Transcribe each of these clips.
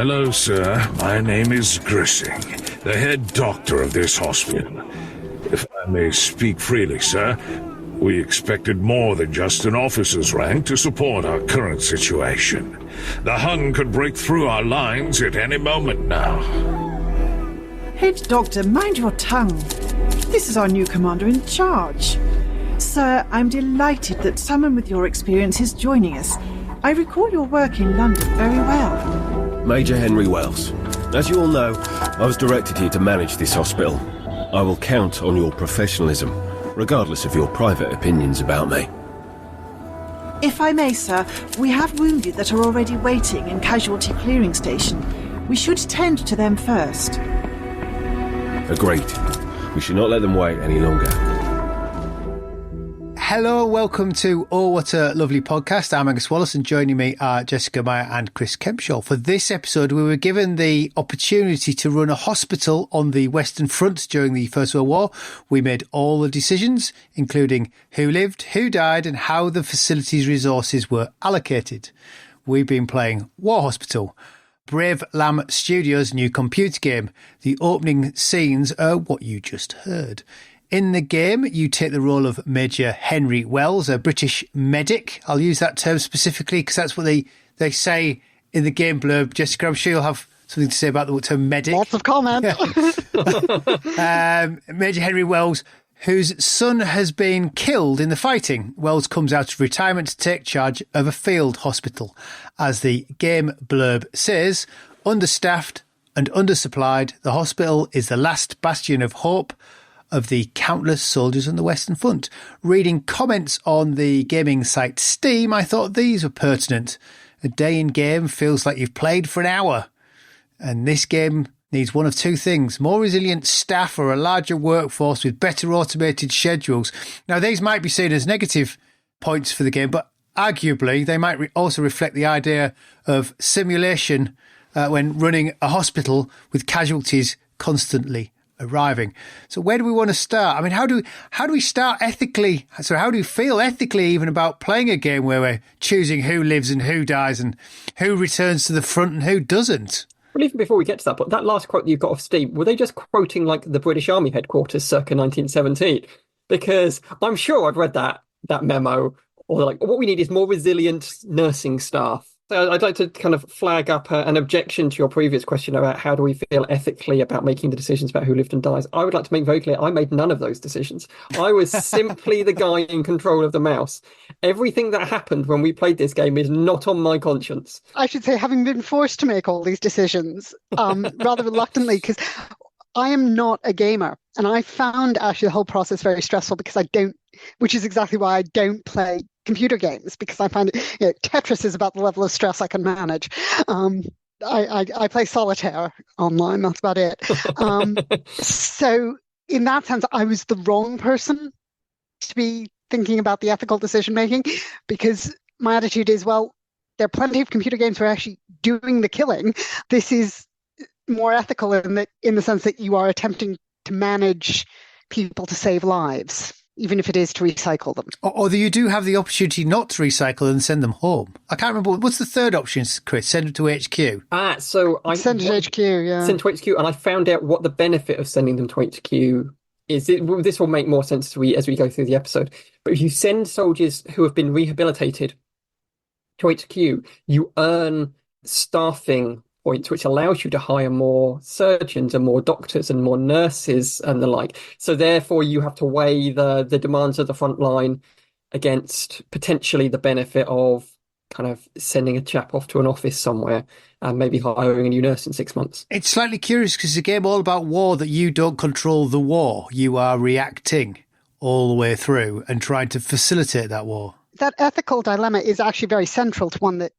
Hello, sir. My name is Grissing, the head doctor of this hospital. If I may speak freely, sir, we expected more than just an officer's rank to support our current situation. The Hun could break through our lines at any moment now. Head Doctor, mind your tongue. This is our new commander in charge. Sir, I'm delighted that someone with your experience is joining us. I recall your work in London very well. Major Henry Wells. As you all know, I was directed here to manage this hospital. I will count on your professionalism, regardless of your private opinions about me. If I may, sir, we have wounded that are already waiting in Casualty Clearing Station. We should tend to them first. Agreed. We should not let them wait any longer. Hello, welcome to Oh What a Lovely Podcast. I'm Angus Wallace, and joining me are Jessica Meyer and Chris Kempshall. For this episode, we were given the opportunity to run a hospital on the Western Front during the First World War. We made all the decisions, including who lived, who died, and how the facility's resources were allocated. We've been playing War Hospital, Brave Lamb Studios' new computer game. The opening scenes are what you just heard. In the game, you take the role of Major Henry Wells, a British medic. I'll use that term specifically because that's what they say in the game blurb. Jessica, I'm sure you'll have something to say about the term medic. Lots of comment. Major Henry Wells, whose son has been killed in the fighting. Wells comes out of retirement to take charge of a field hospital. As the game blurb says, understaffed and undersupplied, the hospital is the last bastion of hope of the countless soldiers on the Western Front. Reading comments on the gaming site Steam, I thought these were pertinent. A day in game feels like you've played for an hour. And this game needs one of two things: more resilient staff or a larger workforce with better automated schedules. Now, these might be seen as negative points for the game, but arguably they might also reflect the idea of simulation when running a hospital with casualties constantly arriving. So where do we want to start? I mean, how do we start ethically? So how do you feel ethically even about playing a game where we're choosing who lives and who dies and who returns to the front and who doesn't? Well, even before we get to that, but that last quote you got off Steam, were they just quoting like the British Army headquarters circa 1917? Because I'm sure I've read that memo, or like, what we need is more resilient nursing staff. So I'd like to kind of flag up an objection to your previous question about how do we feel ethically about making the decisions about who lived and dies. I would like to make very clear, I made none of those decisions. I was simply the guy in control of the mouse. Everything that happened when we played this game is not on my conscience. I should say, having been forced to make all these decisions rather reluctantly, because I am not a gamer. And I found actually the whole process very stressful because which is exactly why I don't play computer games, because I find Tetris is about the level of stress I can manage. I play solitaire online, that's about it. So in that sense, I was the wrong person to be thinking about the ethical decision making, because my attitude is, well, there are plenty of computer games where actually doing the killing. This is more ethical in the sense that you are attempting to manage people to save lives, even if it is to recycle them. Or you do have the opportunity not to recycle and send them home. I can't remember. What's the third option, Chris? Send them to HQ. So I send to HQ, yeah. Send to HQ, and I found out what the benefit of sending them to HQ is. This will make more sense as we go through the episode. But if you send soldiers who have been rehabilitated to HQ, you earn staffing points, which allows you to hire more surgeons and more doctors and more nurses and the like. So therefore, you have to weigh the demands of the front line against potentially the benefit of kind of sending a chap off to an office somewhere and maybe hiring a new nurse in 6 months. It's slightly curious because it's a game all about war that you don't control the war. You are reacting all the way through and trying to facilitate that war. That ethical dilemma is actually very central to one that,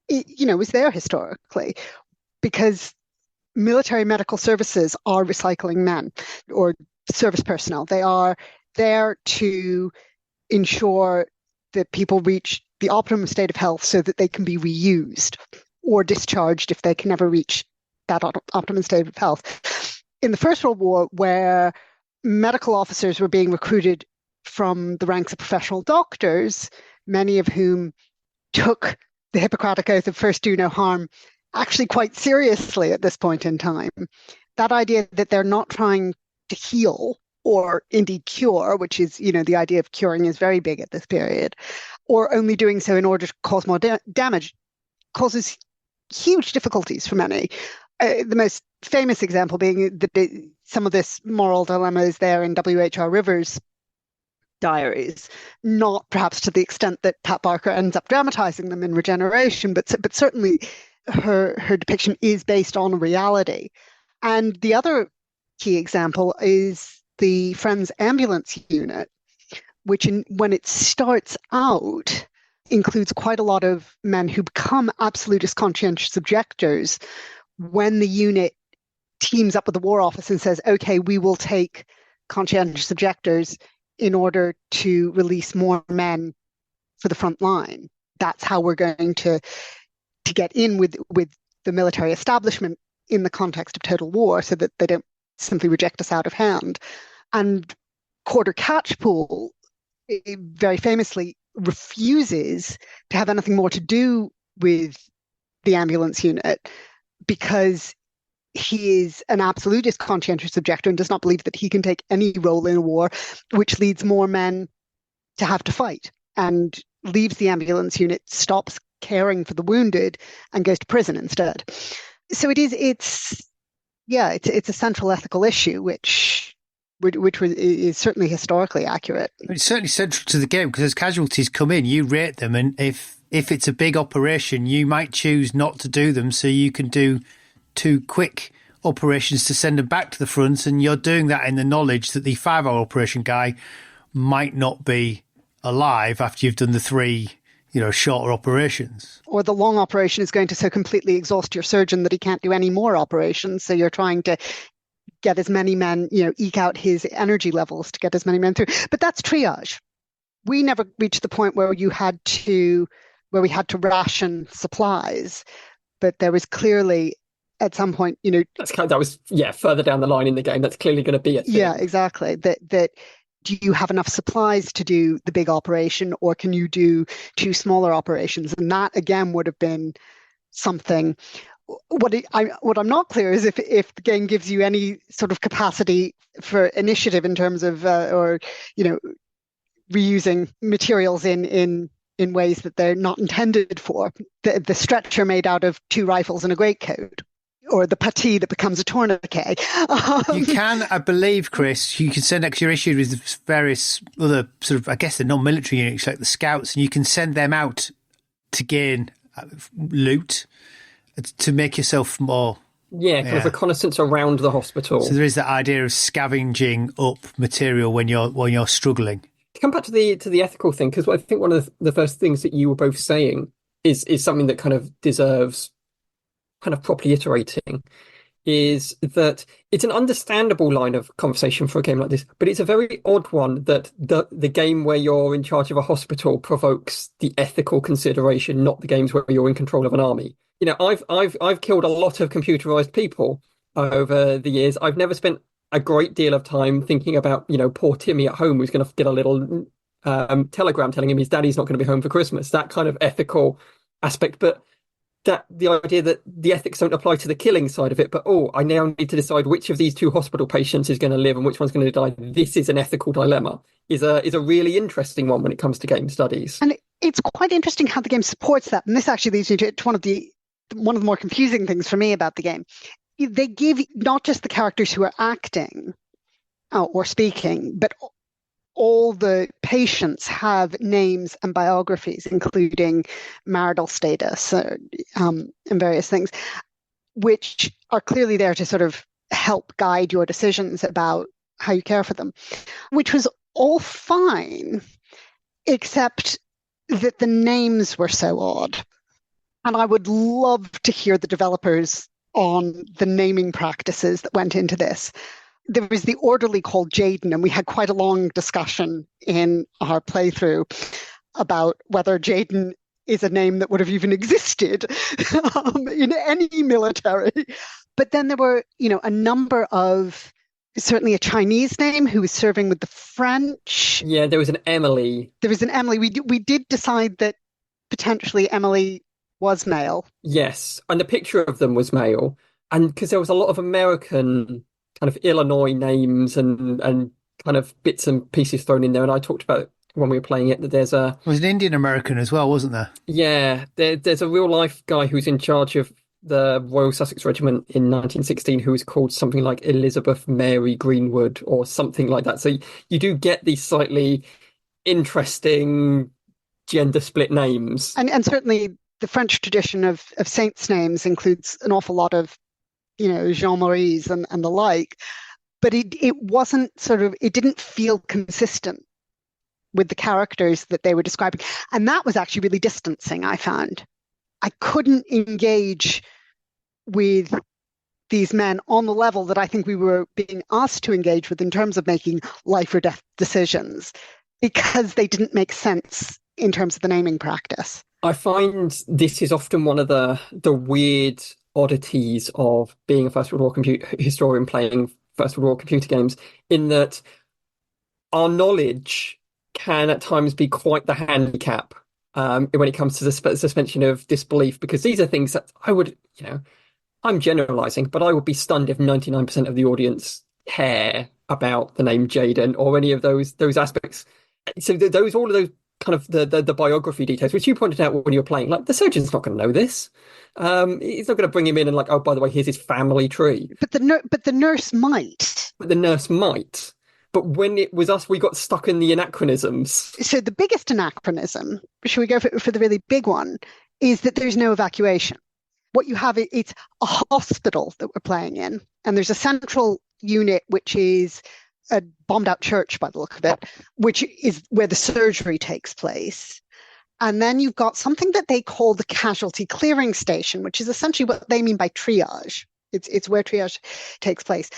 is there historically, because military medical services are recycling men or service personnel. They are there to ensure that people reach the optimum state of health so that they can be reused or discharged if they can never reach that optimum state of health. In the First World War, where medical officers were being recruited from the ranks of professional doctors, many of whom took the Hippocratic Oath of first do no harm actually quite seriously at this point in time. That idea that they're not trying to heal or indeed cure, which is, the idea of curing is very big at this period, or only doing so in order to cause more damage, causes huge difficulties for many. The most famous example being that some of this moral dilemma is there in W.H.R. Rivers' diaries, not perhaps to the extent that Pat Barker ends up dramatizing them in Regeneration, but certainly her depiction is based on reality. And the other key example is the Friends Ambulance Unit, which when it starts out includes quite a lot of men who become absolutist conscientious objectors when the unit teams up with the War Office and says, okay, we will take conscientious objectors in order to release more men for the front line. That's how we're going to get in with the military establishment in the context of total war, so that they don't simply reject us out of hand. And Corder Catchpole very famously refuses to have anything more to do with the ambulance unit because he is an absolutist conscientious objector and does not believe that he can take any role in a war which leads more men to have to fight, and leaves the ambulance unit, stops caring for the wounded, and goes to prison instead. So it's a central ethical issue which is certainly historically accurate. It's certainly central to the game, because as casualties come in, you rate them, and if it's a big operation, you might choose not to do them, so you can do 2 quick operations to send them back to the front, and you're doing that in the knowledge that the 5-hour operation guy might not be alive after you've done the 3 shorter operations. Or the long operation is going to so completely exhaust your surgeon that he can't do any more operations, so you're trying to get as many men, eke out his energy levels to get as many men through. But that's triage. We never reached the point where we had to ration supplies, but there was clearly at some point, that was further down the line in the game. That's clearly going to be a thing. Yeah, exactly. That do you have enough supplies to do the big operation, or can you do 2 smaller operations? And that again would have been something. What I'm not clear is if the game gives you any sort of capacity for initiative in terms of reusing materials in ways that they're not intended for. The stretcher made out of 2 rifles and a greatcoat, or the patty that becomes a tourniquet. You can, I believe, Chris, you can send out, 'cause you're issued with various other sort of, I guess, the non-military units like the scouts, and you can send them out to gain loot to make yourself more. Yeah, kind of reconnaissance around the hospital. So there is that idea of scavenging up material when you're struggling. To come back to the ethical thing, because I think one of the first things that you were both saying is something that kind of deserves kind of properly iterating, is that it's an understandable line of conversation for a game like this, but it's a very odd one that the game where you're in charge of a hospital provokes the ethical consideration, not the games where you're in control of an army. I've killed a lot of computerized people over the years. I've never spent a great deal of time thinking about, poor Timmy at home who's going to get a little telegram telling him his daddy's not going to be home for Christmas, that kind of ethical aspect. But that the idea that the ethics don't apply to the killing side of it, but I now need to decide which of these 2 hospital patients is going to live and which one's going to die. This is an ethical dilemma. Is a really interesting one when it comes to game studies. And it's quite interesting how the game supports that. And this actually leads me to one of the more confusing things for me about the game. They give not just the characters who are acting or speaking, but all the patients have names and biographies, including marital status and various things, which are clearly there to sort of help guide your decisions about how you care for them, which was all fine, except that the names were so odd. And I would love to hear the developers on the naming practices that went into this. There was the orderly called Jaden, and we had quite a long discussion in our playthrough about whether Jaden is a name that would have even existed in any military. But then there were, a number of, certainly a Chinese name who was serving with the French. Yeah, there was an Emily. We did decide that potentially Emily was male. Yes, and the picture of them was male, and because there was a lot of American kind of Illinois names and kind of bits and pieces thrown in there, and I talked about when we were playing it that there's There was an Indian American as well, wasn't there? there's a real life guy who's in charge of the Royal Sussex Regiment in 1916 who was called something like Elizabeth Mary Greenwood or something like that. So you do get these slightly interesting gender split names. And certainly the French tradition of saints' names includes an awful lot of, Jean-Maries and the like. But it wasn't it didn't feel consistent with the characters that they were describing. And that was actually really distancing, I found. I couldn't engage with these men on the level that I think we were being asked to engage with in terms of making life or death decisions, because they didn't make sense in terms of the naming practice. I find this is often one of the weird oddities of being a First World War historian playing First World War computer games, in that our knowledge can at times be quite the handicap when it comes to the suspension of disbelief, because these are things that I would, I'm generalizing, but I would be stunned if 99% of the audience care about the name Jaden or any of those aspects. So all of those kind of the biography details, which you pointed out when you were playing, like the surgeon's not going to know this. He's not going to bring him in and like, oh, by the way, here's his family tree. But the nurse might. But the nurse might. But when it was us, we got stuck in the anachronisms. So the biggest anachronism, should we go for the really big one, is that there's no evacuation. What you have, it's a hospital that we're playing in, and there's a central unit, which is a bombed out church by the look of it, which is where the surgery takes place. And then you've got something that they call the casualty clearing station, which is essentially what they mean by triage. It's where triage takes place,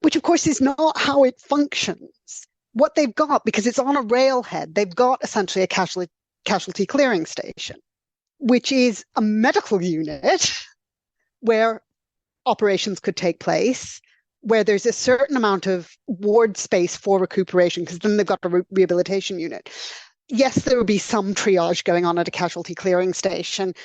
which of course is not how it functions. What they've got, because it's on a railhead, they've got essentially a casualty clearing station, which is a medical unit where operations could take place, where there's a certain amount of ward space for recuperation, because then they've got a rehabilitation unit. Yes, there will be some triage going on at a casualty clearing station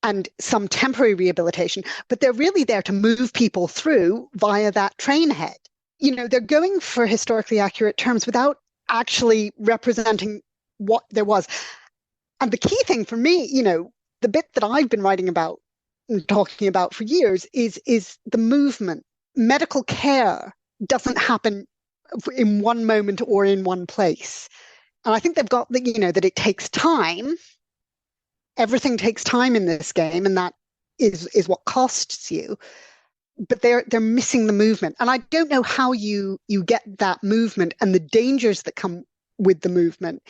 and some temporary rehabilitation, but they're really there to move people through via that train head. They're going for historically accurate terms without actually representing what there was. And the key thing for me, the bit that I've been writing about and talking about for years is the movement. Medical care doesn't happen in one moment or in one place. And I think they've got that it takes time. Everything takes time in this game, and that is what costs you. But they're missing the movement. And I don't know how you get that movement and the dangers that come with the movement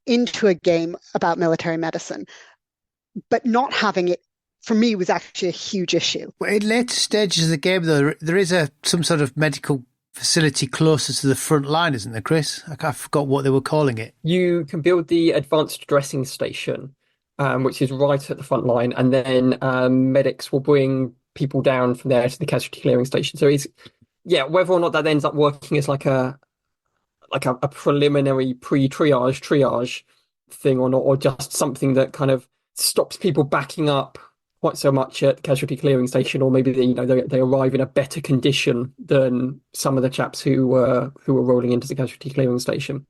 into a game about military medicine. But not having it, for me, was actually a huge issue. Well, in later stages of the game, though, there is some sort of medical facility closer to the front line, isn't there, Chris? I forgot what they were calling it. You can build the advanced dressing station, which is right at the front line, and then medics will bring people down from there to the casualty clearing station. So whether or not that ends up working as like a preliminary triage thing or not, or just something that kind of stops people backing up quite so much at the casualty clearing station, or maybe they arrive in a better condition than some of the chaps who were rolling into the casualty clearing station.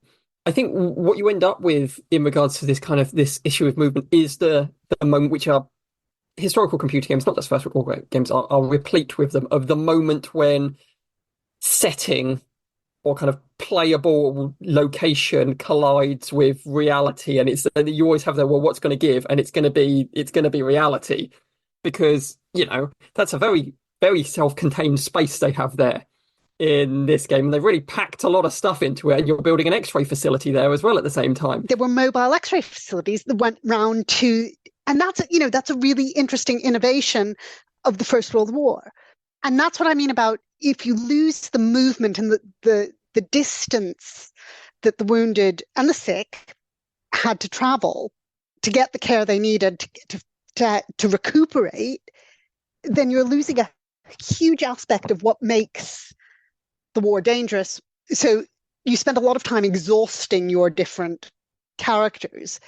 I think what you end up with in regards to this issue of movement is the moment, which are historical computer games, not just First World War games, are replete with them, of the moment when setting or kind of playable location collides with reality, and you always have what's going to give, and it's going to be reality, because that's a very, very self-contained space they have there in this game, and they've really packed a lot of stuff into it, and you're building an X-ray facility there as well at the same time. There were mobile X-ray facilities that went round to, and that's a really interesting innovation of the First World War. And that's what I mean about, if you lose the movement and the distance that the wounded and the sick had to travel to get the care they needed to recuperate, then you're losing a huge aspect of what makes the war dangerous. So you spend a lot of time exhausting your different characters,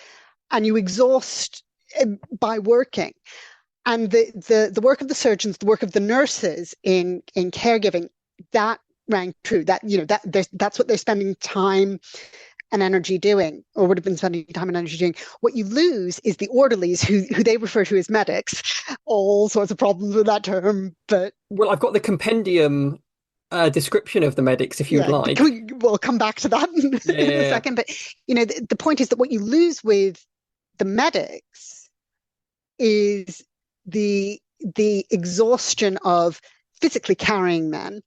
and you exhaust by working. And the work of the surgeons, the work of the nurses in caregiving, that rang true. That, you know, that's what they're spending time and energy doing, or would have been spending time and energy doing. What you lose is the orderlies, who they refer to as medics. All sorts of problems with that term, but Well, I've got the compendium description of the medics, if you'd like. We'll come back to that in a second. But you know, the point is that what you lose with the medics is the exhaustion of physically carrying men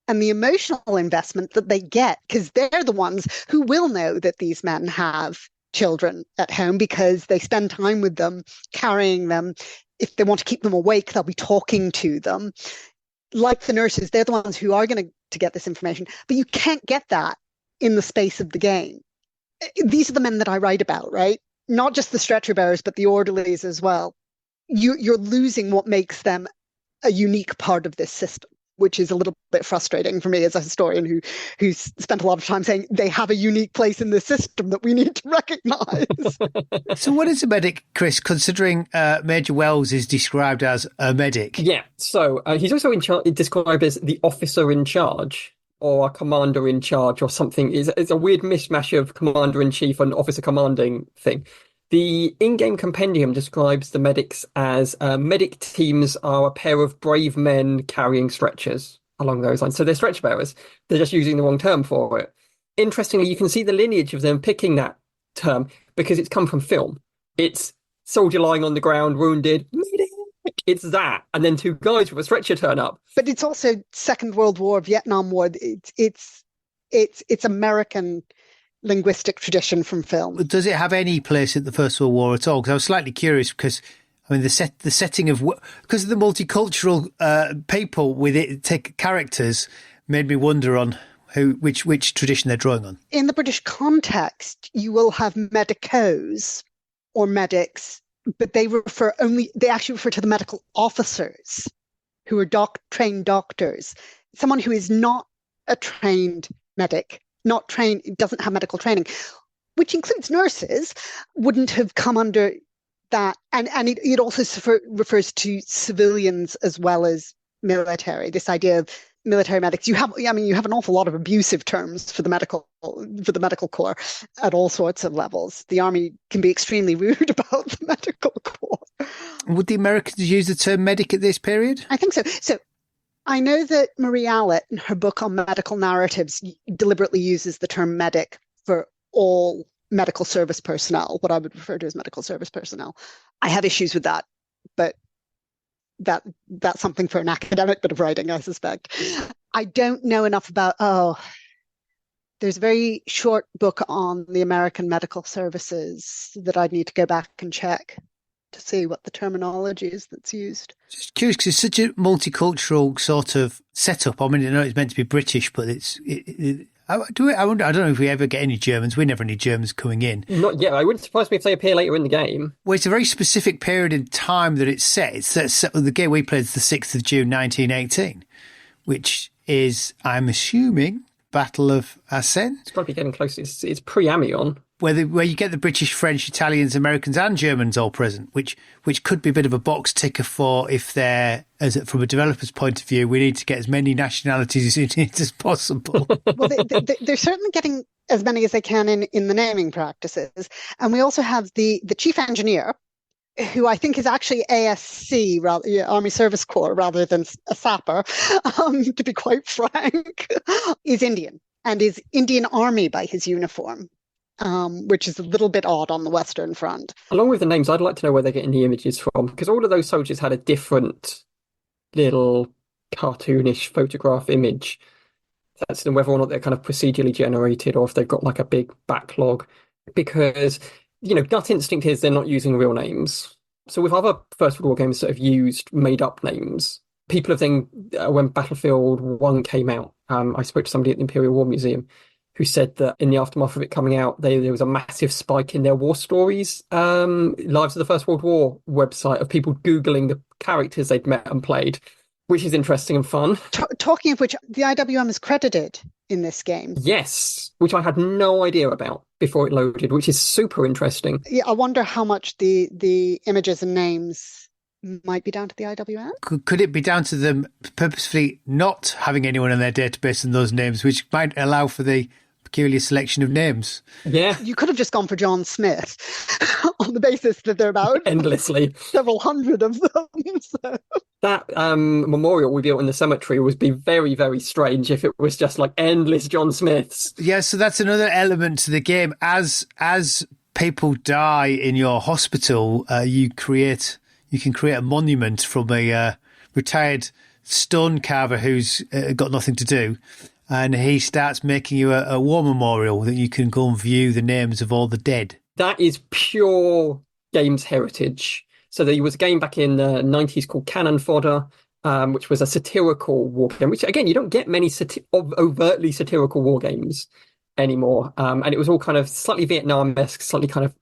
and the emotional investment that they get, because they're the ones who will know that these men have children at home, because they spend time with them, carrying them. If they want to keep them awake, they'll be talking to them. Like the nurses, they're the ones who are going to get this information. But you can't get that in the space of the game. These are the men that I write about, right? Not just the stretcher bearers, but the orderlies as well. You're losing what makes them a unique part of this system, which is a little bit frustrating for me as a historian who's spent a lot of time saying they have a unique place in the system that we need to recognise. So what is a medic, Chris, considering Major Wells is described as a medic? Yeah, so he's also described as the officer in charge, or a commander in charge, or something. It's a weird mishmash of commander-in-chief and officer commanding thing. The in-game compendium describes the medics as medic teams are a pair of brave men carrying stretchers, along those lines. So they're stretcher bearers. They're just using the wrong term for it. Interestingly, you can see the lineage of them picking that term because it's come from film. It's soldier lying on the ground, wounded, medic. It's that. And then two guys with a stretcher turn up. But it's also Second World War, Vietnam War. It's American linguistic tradition from film. Does it have any place at the First World War at all? Because I was slightly curious, because I mean the setting of, because of the multicultural people with it take characters, made me wonder on which tradition they're drawing on. In the British context, you will have medicos or medics, but they actually refer to the medical officers who are trained doctors. Someone who is not a trained medic, not trained, doesn't have medical training, which includes nurses, wouldn't have come under that. And it also refers to civilians as well as military, this idea of military medics. You have an awful lot of abusive terms for the medical corps at all sorts of levels. The army can be extremely rude about the medical corps. Would the Americans use the term medic at this period? I think so. So I know that Marie Allett, in her book on medical narratives, deliberately uses the term medic for all medical service personnel, what I would refer to as medical service personnel. I have issues with that, but that's something for an academic bit of writing, I suspect. I don't know enough about, there's a very short book on the American medical services that I'd need to go back and check to see what the terminology is that's used. Just curious, because it's such a multicultural sort of setup. I mean, I know it's meant to be British, but I don't know if we ever get any Germans. We never had any Germans coming in. Not yet. I wouldn't surprise me if they appear later in the game. Well, it's a very specific period in time that it's set. The game we played is the 6th of June, 1918, which is, I'm assuming, Battle of Assen. It's probably getting close. It's pre-Amiens. Where you get the British, French, Italians, Americans and Germans all present, which could be a bit of a box ticker for if they're, from a developer's point of view, we need to get as many nationalities in it as possible. Well, they're certainly getting as many as they can in the naming practices. And we also have the chief engineer, who I think is actually ASC, Army Service Corps, rather than a sapper, to be quite frank, is Indian and is Indian Army by his uniform. Which is a little bit odd on the Western Front. Along with the names, I'd like to know where they're getting the images from, because all of those soldiers had a different little cartoonish photograph image. That's whether or not they're kind of procedurally generated or if they've got like a big backlog. Because, gut instinct is they're not using real names. So with other First World War games that have used made-up names, people have then, when Battlefield 1 came out, I spoke to somebody at the Imperial War Museum who said that in the aftermath of it coming out, there was a massive spike in their war stories, Lives of the First World War website, of people Googling the characters they'd met and played, which is interesting and fun. Talking of which, the IWM is credited in this game. Yes, which I had no idea about before it loaded, which is super interesting. Yeah, I wonder how much the images and names might be down to the IWN. Could it be down to them purposefully not having anyone in their database in those names, which might allow for the peculiar selection of names? Yeah, You could have just gone for John Smith on the basis that there are about endlessly. several hundred of them. So. That memorial we built in the cemetery would be very, very strange if it was just like endless John Smiths. Yeah, so that's another element to the game. As people die in your hospital, you can create a monument from a retired stone carver who's got nothing to do, and he starts making you a war memorial that you can go and view the names of all the dead. That is pure games heritage. So there was a game back in the 90s called Cannon Fodder, which was a satirical war game, which, again, you don't get many overtly satirical war games anymore. And it was all kind of slightly Vietnam-esque, slightly kind of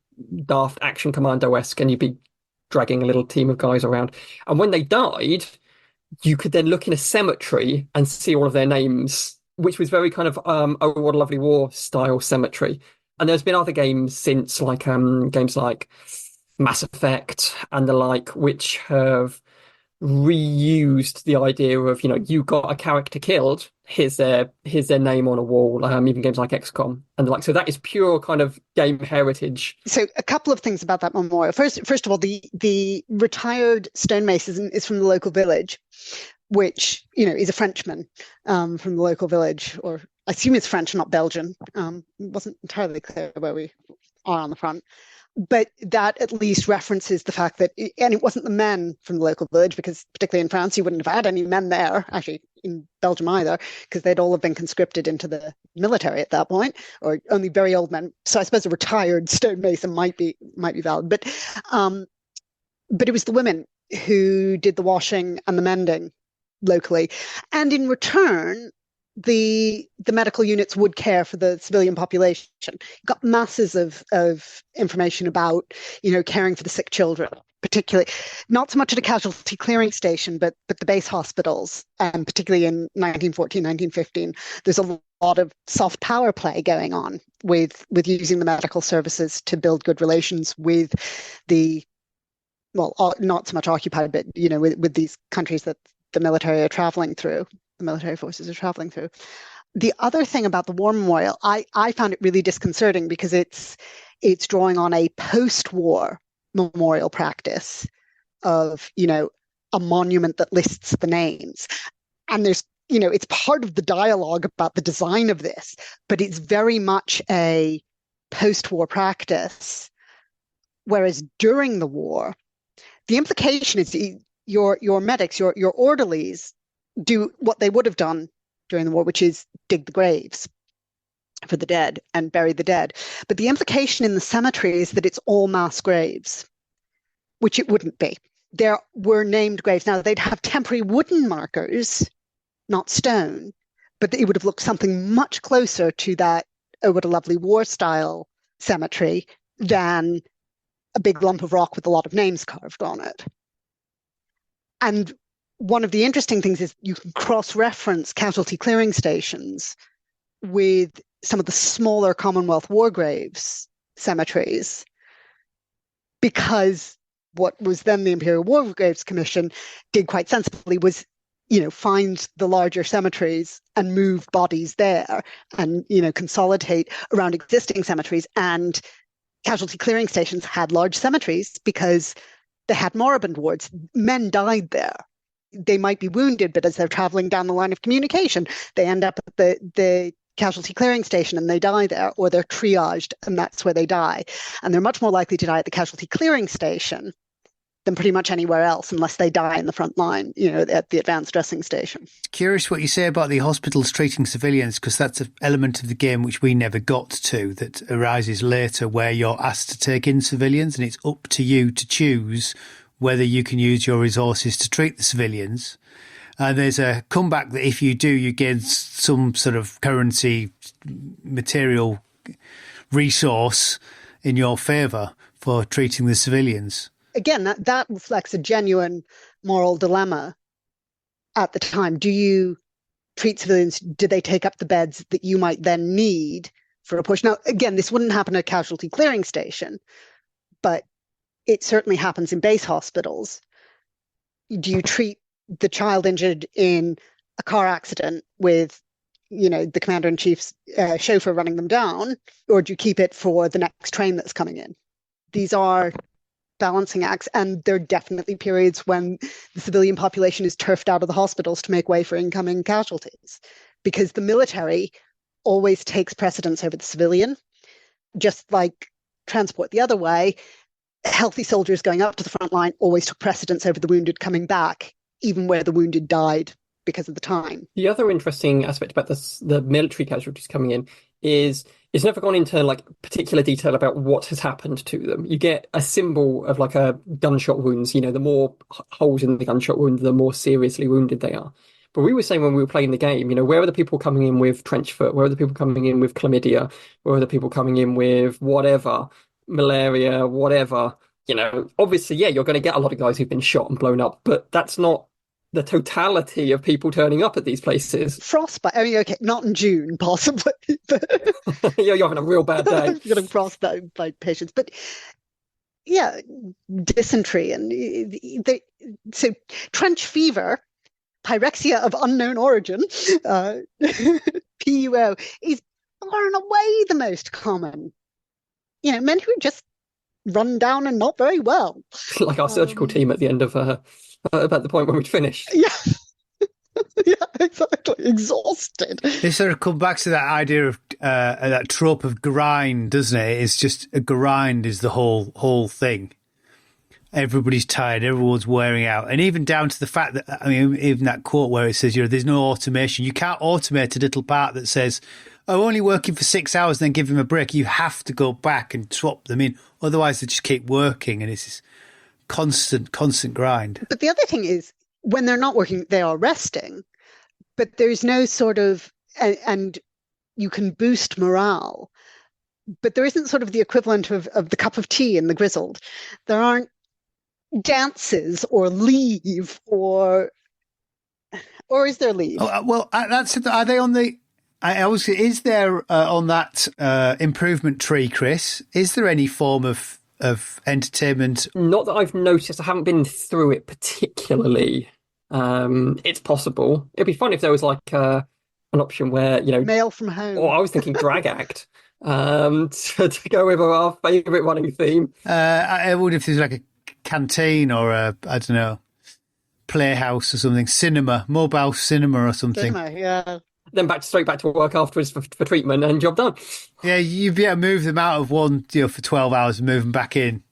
daft Action Commando-esque, and you'd be dragging a little team of guys around. And when they died, you could then look in a cemetery and see all of their names, which was very kind of Oh, What a Lovely War style cemetery. And there's been other games since, like games like Mass Effect and the like, which have reused the idea of, you got a character killed, here's their name on a wall, even games like XCOM and the like. So that is pure kind of game heritage. So a couple of things about that memorial. First of all, the retired stonemason is from the local village, which, is a Frenchman from the local village, or I assume it's French, not Belgian. It wasn't entirely clear where we are on the front. But that at least references the fact that, and it wasn't the men from the local village, because particularly in France, you wouldn't have had any men there, actually in Belgium either, because they'd all have been conscripted into the military at that point, or only very old men. So I suppose a retired stonemason might be valid. But it was the women who did the washing and the mending locally. And in return, the medical units would care for the civilian population. You got masses of information about, caring for the sick children, particularly not so much at a casualty clearing station, but the base hospitals, particularly in 1914, 1915. There's a lot of soft power play going on with using the medical services to build good relations with the, well, not so much occupied, but, with these countries that the military are traveling through. The military forces are traveling through. The other thing about the War Memorial, I found it really disconcerting because it's drawing on a post-war memorial practice of, a monument that lists the names. And there's, it's part of the dialogue about the design of this, but it's very much a post-war practice. Whereas during the war, the implication is your medics, your orderlies, do what they would have done during the war, which is dig the graves for the dead and bury the dead. But the implication in the cemetery is that it's all mass graves, which it wouldn't be. There were named graves. Now, they'd have temporary wooden markers, not stone, but it would have looked something much closer to that Oh, What a Lovely War style cemetery than a big lump of rock with a lot of names carved on it. And one of the interesting things is you can cross-reference casualty clearing stations with some of the smaller Commonwealth war graves cemeteries, because what was then the Imperial War Graves Commission did quite sensibly was, find the larger cemeteries and move bodies there and, consolidate around existing cemeteries. And casualty clearing stations had large cemeteries because they had moribund wards. Men died there. They might be wounded, but as they're traveling down the line of communication, they end up at the casualty clearing station and they die there, or they're triaged and that's where they die. And they're much more likely to die at the casualty clearing station than pretty much anywhere else, unless they die in the front line, at the advanced dressing station. Curious what you say about the hospitals treating civilians, because that's an element of the game which we never got to, that arises later, where you're asked to take in civilians and it's up to you to choose whether you can use your resources to treat the civilians. And there's a comeback that if you do, you gain some sort of currency, material resource in your favour for treating the civilians. Again, that reflects a genuine moral dilemma at the time. Do you treat civilians, do they take up the beds that you might then need for a push? Now, again, this wouldn't happen at a casualty clearing station, but it certainly happens in base hospitals. Do you treat the child injured in a car accident with, the commander-in-chief's chauffeur running them down, or do you keep it for the next train that's coming in? These are balancing acts, and there are definitely periods when the civilian population is turfed out of the hospitals to make way for incoming casualties, because the military always takes precedence over the civilian. Just like transport the other way, healthy soldiers going up to the front line always took precedence over the wounded coming back, even where the wounded died because of the time. The other interesting aspect about this, the military casualties coming in, is it's never gone into like particular detail about what has happened to them. You get a symbol of like a gunshot wounds. The more holes in the gunshot wound, the more seriously wounded they are. But we were saying when we were playing the game, where are the people coming in with trench foot? Where are the people coming in with chlamydia? Where are the people coming in with whatever, malaria, whatever? Obviously, yeah, you're going to get a lot of guys who've been shot and blown up, but that's not the totality of people turning up at these places. Frostbite. I mean, okay, not in June, possibly. But you're having a real bad day. You're getting frostbite patients. But yeah, dysentery. And so trench fever, pyrexia of unknown origin, PUO, is far and away the most common. Men who just run down and not very well. Like our surgical team at the end of about the point when we'd finished. Yeah. Yeah, exactly. Exhausted. They sort of come back to that idea of that trope of grind, doesn't it? It's just a grind is the whole thing. Everybody's tired, everyone's wearing out. And even down to the fact that, even that quote where it says, there's no automation. You can't automate a little part that says, only working for 6 hours, then give him a break. You have to go back and swap them in. Otherwise, they just keep working, and it's this constant grind. But the other thing is, when they're not working, they are resting. But there's no sort of, and you can boost morale, but there isn't sort of the equivalent of the cup of tea in the grizzled. There aren't dances or leave or is there leave? That's it. Are they on the? Is there on that improvement tree, Chris? Is there any form of entertainment? Not that I've noticed. I haven't been through it particularly. It's possible. It'd be fun if there was like an option where mail from home. Or I was thinking drag act. To go with our favourite running theme. I wonder if there's like a canteen or a, I don't know, playhouse or something, mobile cinema or something. Cinema, yeah. Then straight back to work afterwards for treatment and job done. Yeah, you'd be able to move them out of one for 12 hours and move them back in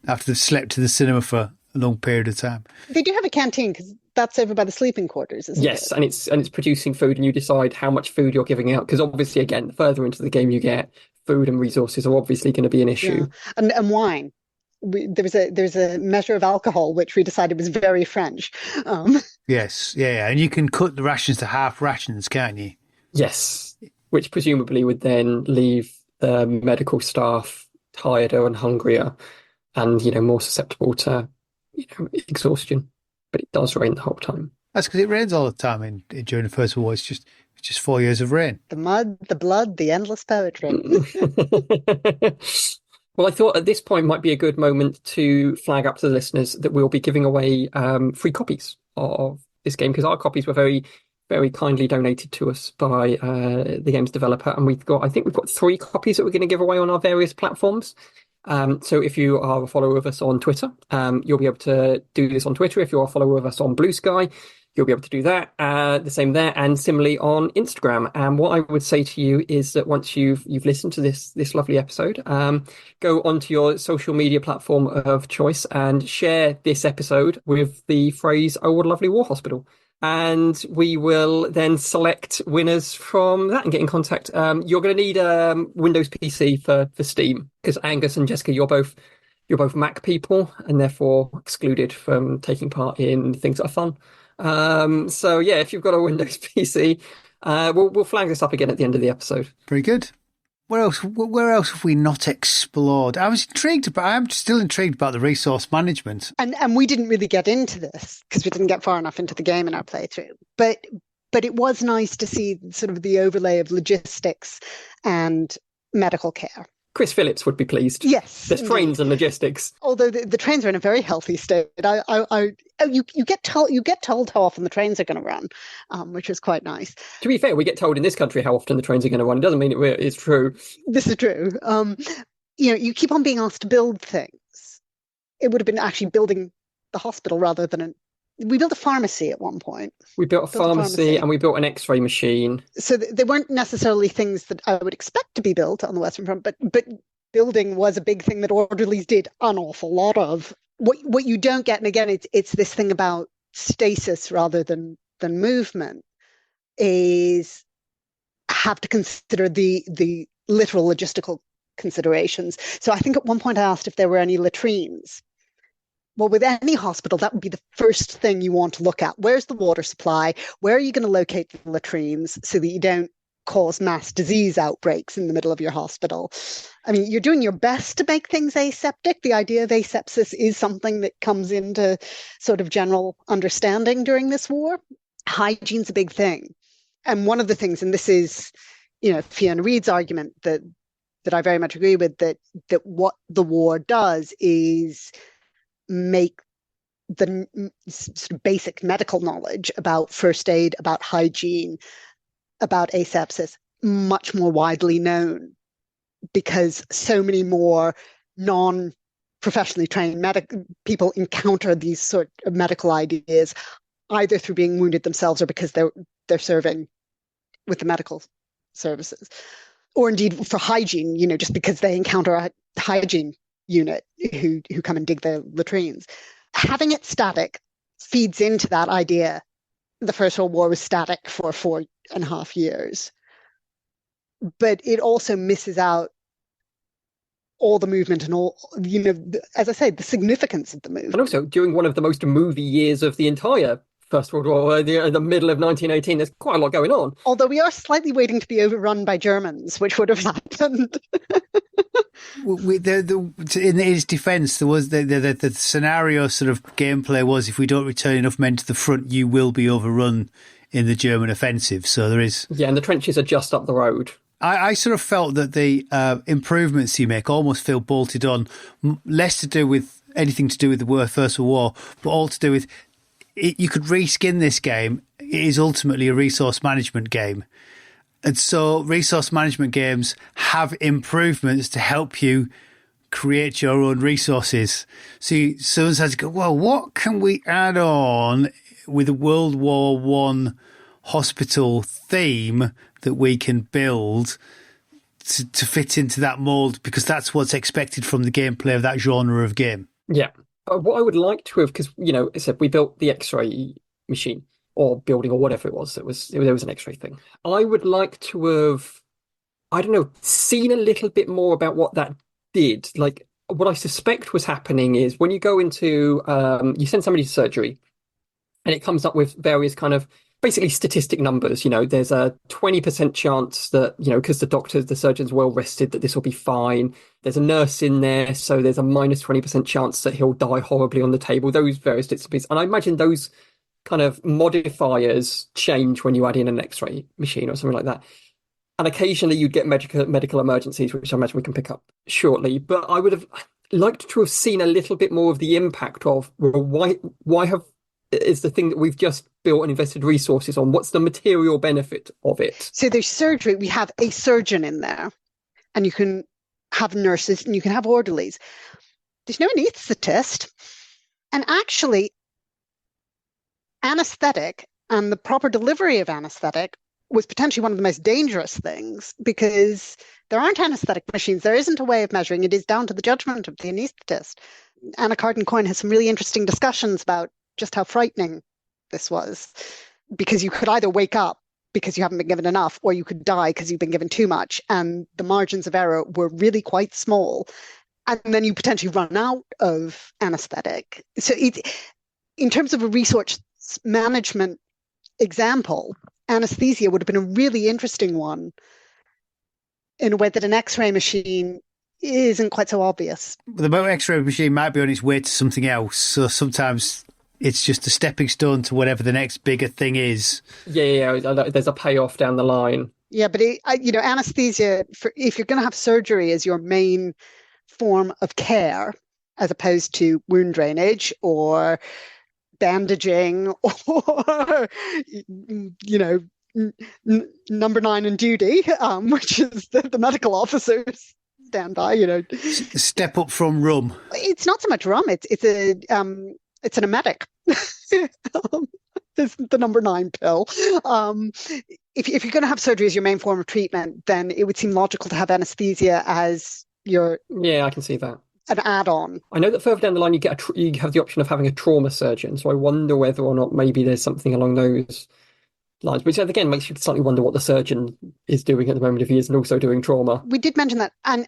after they've slept to the cinema for a long period of time. They do have a canteen because that's over by the sleeping quarters, isn't it? Yes, and it's producing food, and you decide how much food you're giving out, because obviously, again, the further into the game you get, food and resources are obviously going to be an issue. Yeah. And wine. There's a measure of alcohol which we decided was very French. Yes, yeah, and you can cut the rations to half rations, can't you? Yes, which presumably would then leave the medical staff tireder and hungrier, and more susceptible to exhaustion. But it does rain the whole time. That's because it rains all the time during the First World War. It's just 4 years of rain. The mud, the blood, the endless poetry. Well, I thought at this point might be a good moment to flag up to the listeners that we'll be giving away free copies of this game, because our copies were very, very kindly donated to us by the game's developer, and I think we've got 3 copies that we're going to give away on our various platforms. So if you are a follower of us on Twitter, you'll be able to do this on Twitter. If you're a follower of us on Blue Sky, you'll be able to do that. The same there, and similarly on Instagram. And what I would say to you is that once you've listened to this lovely episode, go onto your social media platform of choice and share this episode with the phrase "Oh, what a lovely war hospital." And we will then select winners from that and get in contact. You're going to need a Windows PC for Steam, because Angus and Jessica, you're both Mac people and therefore excluded from taking part in things that are fun. So yeah, if you've got a Windows PC, we'll flag this up again at the end of the episode. Very good. Where else have we not explored? I'm still intrigued about the resource management. And we didn't really get into this because we didn't get far enough into the game in our playthrough. But But it was nice to see sort of the overlay of logistics and medical care. Chris Phillips would be pleased. Yes, there's trains and logistics. Although the trains are in a very healthy state. You get told how often the trains are going to run, which is quite nice. To be fair, we get told in this country how often the trains are going to run. It doesn't mean it's true. This is true. You keep on being asked to build things. It would have been actually building the hospital rather than we built a pharmacy at one point. We built a pharmacy and we built an X-ray machine. So they weren't necessarily things that I would expect to be built on the Western Front, but building was a big thing that orderlies did an awful lot of. What you don't get, and again, it's this thing about stasis rather than movement, is have to consider the literal logistical considerations. So I think at one point I asked if there were any latrines. Well, with any hospital, that would be the first thing you want to look at. Where's the water supply? Where are you going to locate the latrines so that you don't cause mass disease outbreaks in the middle of your hospital? I mean, you're doing your best to make things aseptic. The idea of asepsis is something that comes into sort of general understanding during this war. Hygiene's a big thing. And one of the things, and this is, Fiona Reid's argument that I very much agree with, that what the war does is make the sort of basic medical knowledge about first aid, about hygiene, about asepsis much more widely known, because so many more non-professionally trained people encounter these sort of medical ideas either through being wounded themselves or because they're serving with the medical services, or indeed for hygiene, just because they encounter a hygiene unit who come and dig the latrines. Having it static feeds into that idea. The First World War was static for 4.5 years, but it also misses out all the movement and all, as I say, the significance of the movement. And also during one of the most movie years of the entire First World War, the middle of 1918, there's quite a lot going on. Although we are slightly waiting to be overrun by Germans, which would have happened. In his defence, there was the scenario sort of gameplay was, if we don't return enough men to the front, you will be overrun in the German offensive. So there is... Yeah, and the trenches are just up the road. I sort of felt that the improvements you make almost feel bolted on, less to do with anything to do with the First World War, but all to do with... You could reskin this game. It is ultimately a resource management game. And so resource management games have improvements to help you create your own resources. So someone has to go, well, what can we add on with a World War I hospital theme that we can build to fit into that mould? Because that's what's expected from the gameplay of that genre of game. Yeah. What I would like to have, because, I said we built the X-ray machine or building or whatever it was. There was an X-ray thing. I would like to have, seen a little bit more about what that did. Like, what I suspect was happening is when you go into, you send somebody to surgery and it comes up with various kind of basically statistic numbers. There's a 20% chance that, because the surgeon's well rested, that this will be fine. There's a nurse in there, so there's a minus 20% chance that he'll die horribly on the table. Those various bits and pieces. And I imagine those kind of modifiers change when you add in an X-ray machine or something like that. And occasionally you'd get medical emergencies, which I imagine we can pick up shortly. But I would have liked to have seen a little bit more of the impact of, why is the thing that we've just built and invested resources on, what's the material benefit of it? So there's surgery. We have a surgeon in there, and you can have nurses and you can have orderlies. There's no anaesthetist. And actually, anesthetic and the proper delivery of anesthetic was potentially one of the most dangerous things, because there aren't anesthetic machines. There isn't a way of measuring. It is down to the judgment of the anaesthetist. Anna Carden-Coyne has some really interesting discussions about just how frightening this was, because you could either wake up because you haven't been given enough, or you could die because you've been given too much, and the margins of error were really quite small, and then you potentially run out of anesthetic. So in terms of a resource management example, anesthesia would have been a really interesting one in a way that an X-ray machine isn't quite so obvious. The X-ray machine might be on its way to something else, so sometimes it's just a stepping stone to whatever the next bigger thing is. Yeah, there's a payoff down the line. Yeah, but anesthesia, if you're going to have surgery as your main form of care, as opposed to wound drainage or bandaging or, number 9 in duty, which is the medical officers stand by, Step up from rum. It's not so much rum. It's an emetic. It's the number 9 pill. If you're going to have surgery as your main form of treatment, then it would seem logical to have anesthesia as your I can see that. An add-on. I know that further down the line you have the option of having a trauma surgeon, so I wonder whether or not maybe there's something along those lines, which again makes you slightly wonder what the surgeon is doing at the moment if he isn't also doing trauma. We did mention that, and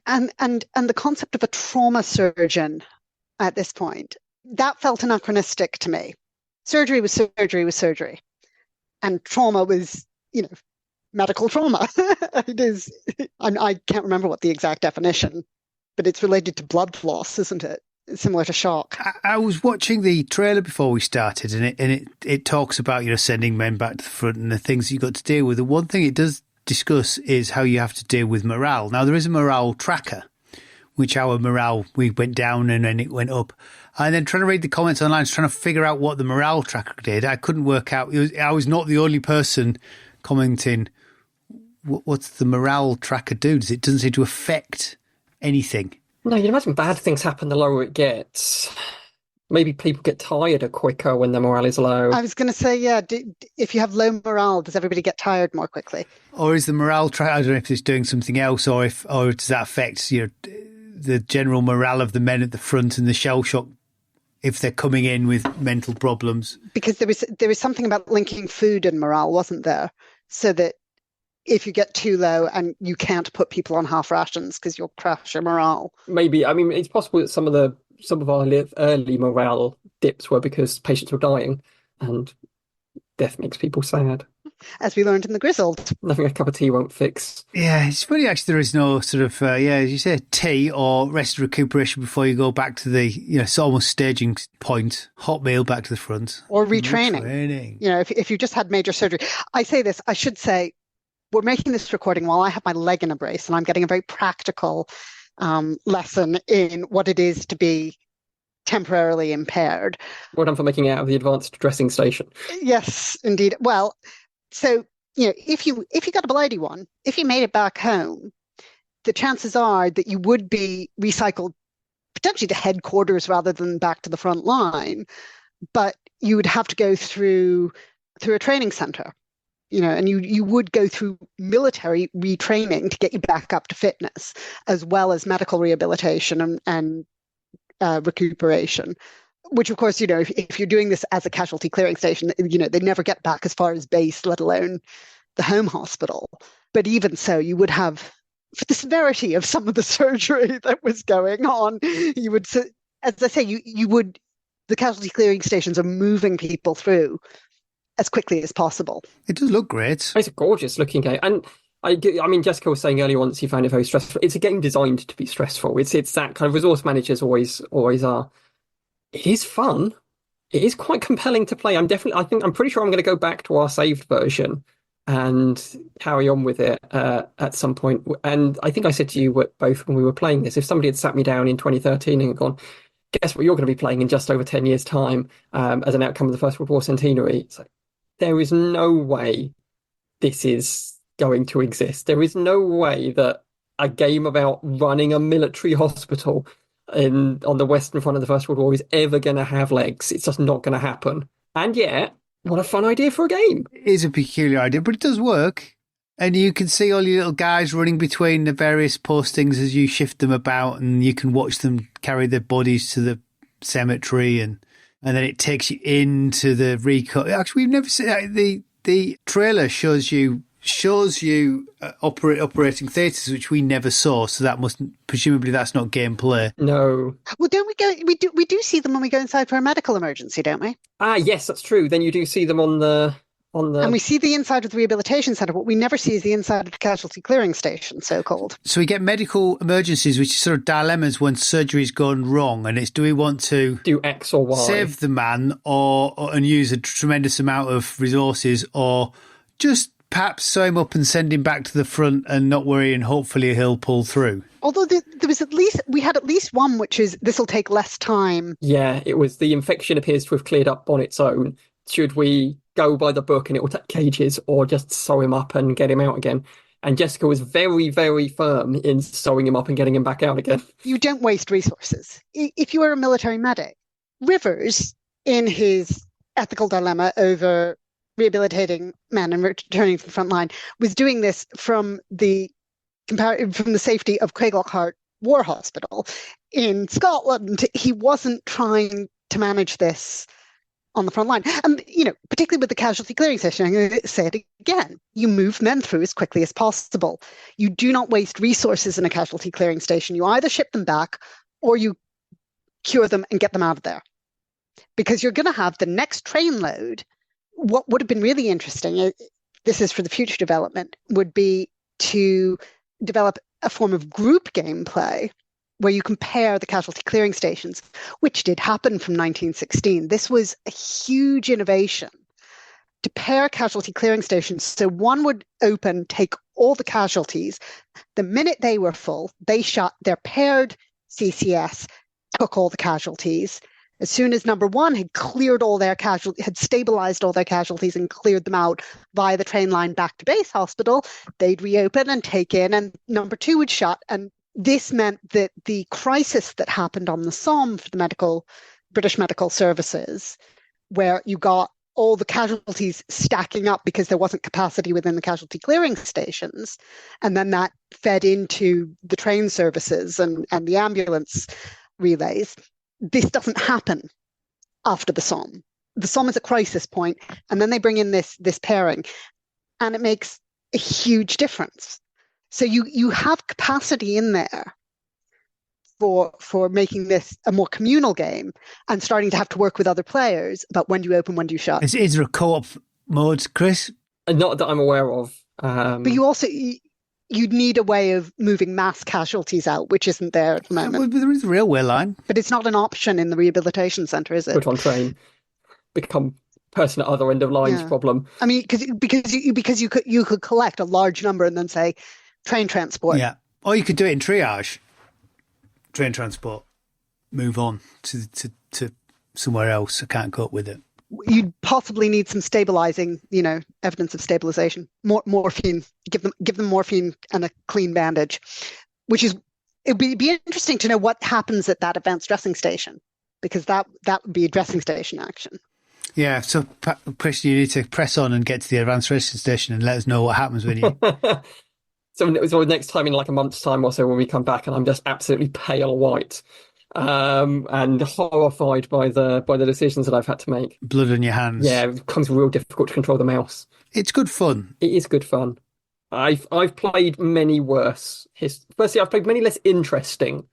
the concept of a trauma surgeon at this point, that felt anachronistic to me. Surgery was surgery, and trauma was, medical trauma. It is. I can't remember what the exact definition, but it's related to blood loss, isn't it? It's similar to shock. I was watching the trailer before we started, and it talks about sending men back to the front and the things you've got to deal with. The one thing it does discuss is how you have to deal with morale. Now, there is a morale tracker, which our morale, we went down and then it went up. And then trying to read the comments online, trying to figure out what the morale tracker did, I couldn't work out. I was not the only person commenting, what's the morale tracker do? It doesn't seem to affect anything. No, you'd imagine bad things happen the lower it gets. Maybe people get tired quicker when their morale is low. I was going to say, if you have low morale, does everybody get tired more quickly? Or is the morale tracker, I don't know if it's doing something else, or does that affect the general morale of the men at the front and the shell shock if they're coming in with mental problems? Because there was something about linking food and morale, wasn't there? So that if you get too low and you can't put people on half rations because you'll crash your morale. Maybe. I mean, it's possible that some of our early morale dips were because patients were dying, and death makes people sad. As we learned in The Grizzled. Nothing a cup of tea won't fix. Yeah, it's funny actually there is no sort of, as you say, tea or rest recuperation before you go back to the, it's almost staging point, hot meal back to the front. Or retraining. If you just had major surgery. I should say, we're making this recording while I have my leg in a brace, and I'm getting a very practical lesson in what it is to be temporarily impaired. Well done for making it out of the advanced dressing station. Yes, indeed. Well, so if you got a bloody one, if you made it back home, the chances are that you would be recycled potentially to headquarters rather than back to the front line, but you would have to go through a training center. And you would go through military retraining to get you back up to fitness, as well as medical rehabilitation and recuperation, which, of course, if you're doing this as a casualty clearing station, they never get back as far as base, let alone the home hospital. But even so, you would have, for the severity of some of the surgery that was going on, you would, as I say, the casualty clearing stations are moving people through as quickly as possible. It does look great. It's a gorgeous looking game. And I mean, Jessica was saying earlier on that she found it very stressful. It's a game designed to be stressful. It's that kind of resource managers always are. It is fun. It is quite compelling to play. I'm pretty sure I'm going to go back to our saved version and carry on with it at some point. And I think I said to you both when we were playing this, if somebody had sat me down in 2013 and gone, guess what you're going to be playing in just over 10 years' time as an outcome of the First World War centenary, it's like, there is no way this is going to exist. There is no way that a game about running a military hospital on the Western Front of the First World War is ever going to have legs. It's just not going to happen. And yet, what a fun idea for a game. It is a peculiar idea, but it does work. And you can see all your little guys running between the various postings as you shift them about, and you can watch them carry their bodies to the cemetery, and then it takes you into the recon. Actually, we've never seen the trailer shows you operating theatres, which we never saw. So that presumably that's not gameplay. No. Well, don't we go? We do see them when we go inside for a medical emergency, don't we? Yes, that's true. Then you do see them on the on the... And we see the inside of the rehabilitation centre. What we never see is the inside of the casualty clearing station, so-called. So we get medical emergencies, which is sort of dilemmas when surgery's gone wrong, and it's, do we want to do X or Y, save the man and use a tremendous amount of resources, or just perhaps sew him up and send him back to the front and not worry, and hopefully he'll pull through? Although we had at least one, which is this will take less time. Yeah, it was the infection appears to have cleared up on its own. Should we go by the book and it will take ages, or just sew him up and get him out again? And Jessica was very, very firm in sewing him up and getting him back out again. You don't waste resources. If you are a military medic, Rivers, in his ethical dilemma over rehabilitating men and returning to the front line, was doing this from the safety of Craiglockhart War Hospital in Scotland. He wasn't trying to manage this on the front line. And, particularly with the casualty clearing station, I'm going to say it again, you move men through as quickly as possible. You do not waste resources in a casualty clearing station. You either ship them back or you cure them and get them out of there. Because you're going to have the next train load. What would have been really interesting, this is for the future development, would be to develop a form of group gameplay where you compare the casualty clearing stations, which did happen from 1916. This was a huge innovation to pair casualty clearing stations. So one would open, take all the casualties. The minute they were full, they shut their paired CCS, took all the casualties. As soon as number one had cleared all their casualties, had stabilized all their casualties and cleared them out via the train line back to base hospital, they'd reopen and take in, and number two would shut. And this meant that the crisis that happened on the Somme for the British Medical Services, where you got all the casualties stacking up because there wasn't capacity within the casualty clearing stations, and then that fed into the train services and the ambulance relays. This doesn't happen after the Somme. The Somme is a crisis point, and then they bring in this pairing, and it makes a huge difference. So you have capacity in there for making this a more communal game and starting to have to work with other players about when do you open, when do you shut. Is there a co-op mode, Chris? Not that I'm aware of. But you also... You'd need a way of moving mass casualties out, which isn't there at the moment. Well, there is a railway line. But it's not an option in the rehabilitation centre, is it? Put on train. Become person at other end of lines problem. I mean, because you could collect a large number and then say train transport. Yeah. Or you could do it in triage. Train transport. Move on to somewhere else. I can't cope with it. You'd possibly need some stabilizing, evidence of stabilization. Morphine, give them morphine and a clean bandage, it'd be interesting to know what happens at that advanced dressing station, because that would be a dressing station action. Yeah, so Chris, you need to press on and get to the advanced dressing station and let us know what happens when you... So next time in like a month's time or so when we come back and I'm just absolutely pale white. And horrified by the decisions that I've had to make. Blood on your hands. Yeah, it becomes real difficult to control the mouse. It's good fun. It is good fun. I've played many worse. Firstly, I've played many less interesting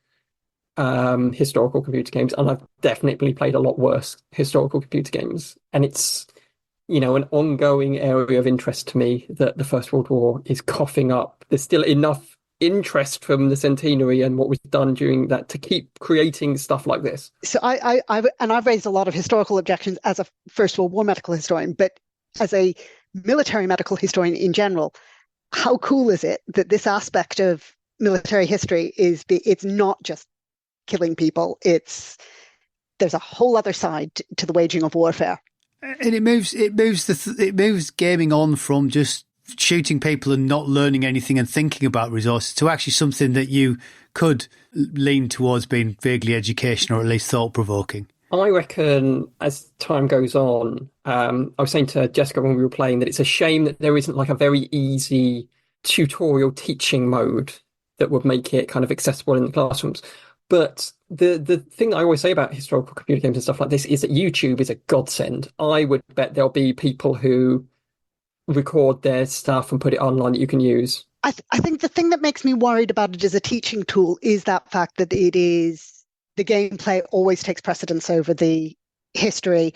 historical computer games, and I've definitely played a lot worse historical computer games. And it's an ongoing area of interest to me that the First World War is coughing up. There's still enough interest from the centenary and what was done during that to keep creating stuff like this. So I've raised a lot of historical objections as a First World War medical historian, but as a military medical historian in general, how cool is it that this aspect of military history it's not just killing people, there's a whole other side to the waging of warfare. And it moves gaming on from just shooting people and not learning anything and thinking about resources to actually something that you could lean towards being vaguely educational or at least thought-provoking. I reckon as time goes on, I was saying to Jessica when we were playing that it's a shame that there isn't like a very easy tutorial teaching mode that would make it kind of accessible in the classrooms. But the thing I always say about historical computer games and stuff like this is that YouTube is a godsend. I would bet there'll be people who record their stuff and put it online that you can use. I think the thing that makes me worried about it as a teaching tool is that fact that the gameplay always takes precedence over the history,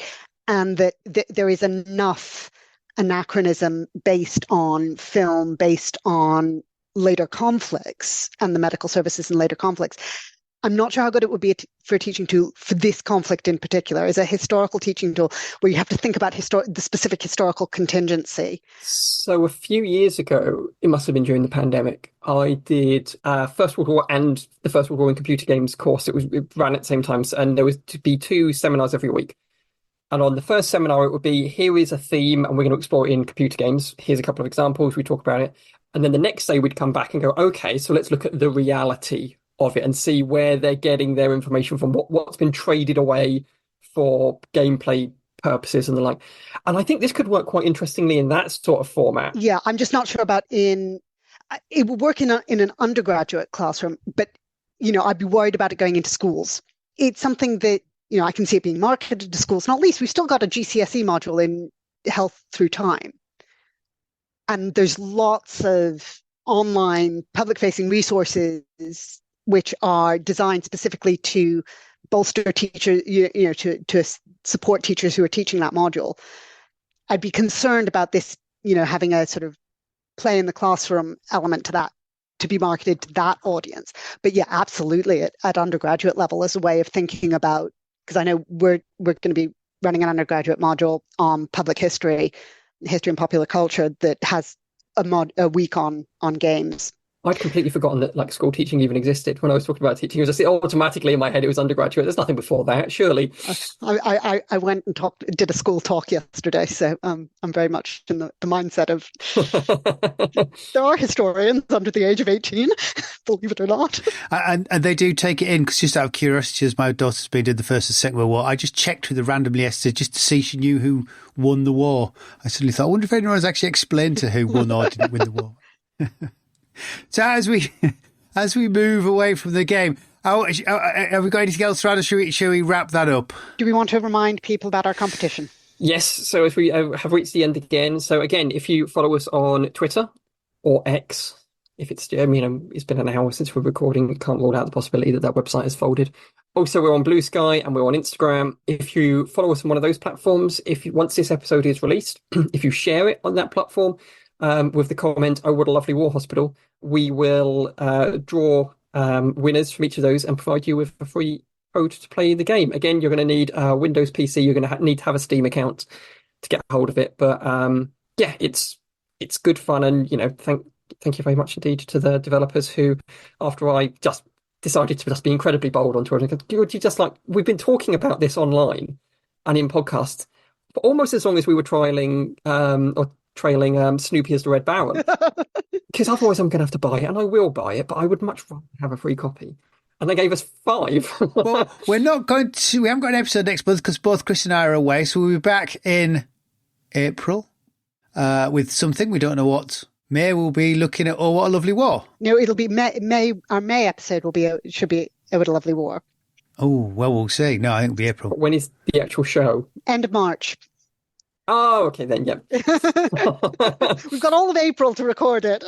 and that there is enough anachronism based on film, based on later conflicts and the medical services in later conflicts. I'm not sure how good it would be for a teaching tool for this conflict in particular, as a historical teaching tool where you have to think about the specific historical contingency. So a few years ago, it must have been during the pandemic, I did First World War and the First World War in computer games course. It ran at the same time, and there was to be 2 seminars every week. And on the first seminar, it would be, here is a theme, and we're going to explore it in computer games. Here's a couple of examples. We talk about it. And then the next day, we'd come back and go, okay, so let's look at the reality of it and see where they're getting their information from, what's been traded away for gameplay purposes and the like. And I think this could work quite interestingly in that sort of format. Yeah, I'm just not sure about it would work in an undergraduate classroom, but, I'd be worried about it going into schools. It's something that, I can see it being marketed to schools. Not least, we've still got a GCSE module in health through time. And there's lots of online public-facing resources which are designed specifically to bolster teachers, to support teachers who are teaching that module. I'd be concerned about this, having a sort of play in the classroom element to that, to be marketed to that audience. But yeah, absolutely at undergraduate level as a way of thinking about, because I know we're going to be running an undergraduate module on public history and popular culture that has a week on games. I'd completely forgotten that school teaching even existed. When I was talking about teaching, it was just automatically in my head it was undergraduate. There's nothing before that, surely. I went and did a school talk yesterday, so I'm very much in the mindset of there are historians under the age of 18, believe it or not. And they do take it in, because just out of curiosity, as my daughter's been in the First and Second World War, I just checked with her randomly yesterday just to see if she knew who won the war. I suddenly thought, I wonder if anyone has actually explained to her who won or didn't win the war. So as we move away from the game, have we got anything else, Rada? Shall we wrap that up? Do we want to remind people about our competition? Yes. So as we have reached the end again. So again, if you follow us on Twitter or X, if it's it's been an hour since we're recording, can't rule out the possibility that website is folded. Also, we're on Blue Sky and we're on Instagram. If you follow us on one of those platforms, once this episode is released, if you share it on that platform with the comment, "Oh, what a lovely war hospital," we will draw winners from each of those and provide you with a free code to play the game. Again, you're going to need a Windows PC. You're going to need to have a Steam account to get hold of it. But yeah, it's good fun, and thank you very much indeed to the developers who, after I just decided to just be incredibly bold on Twitter, would you just we've been talking about this online and in podcasts for almost as long as we were trailing Snoopy as the Red Baron. Because otherwise I'm going to have to buy it, and I will buy it, but I would much rather have a free copy. And they gave us 5. Well, we haven't got an episode next month because both Chris and I are away, so we'll be back in April with something. We don't know what. May will be looking at Oh, What a Lovely War. No, it'll be May. Our May episode should be Oh, What a Lovely War. Oh, well, we'll see. No, I think it'll be April. When is the actual show? End of March. Oh, okay then, yeah. We've got all of April to record it.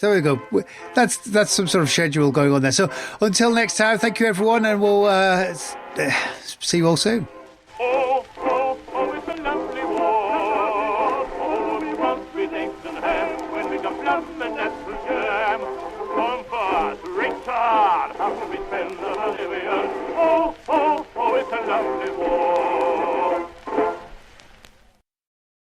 There we go. That's some sort of schedule going on there. So until next time, thank you everyone, and we'll see you all soon.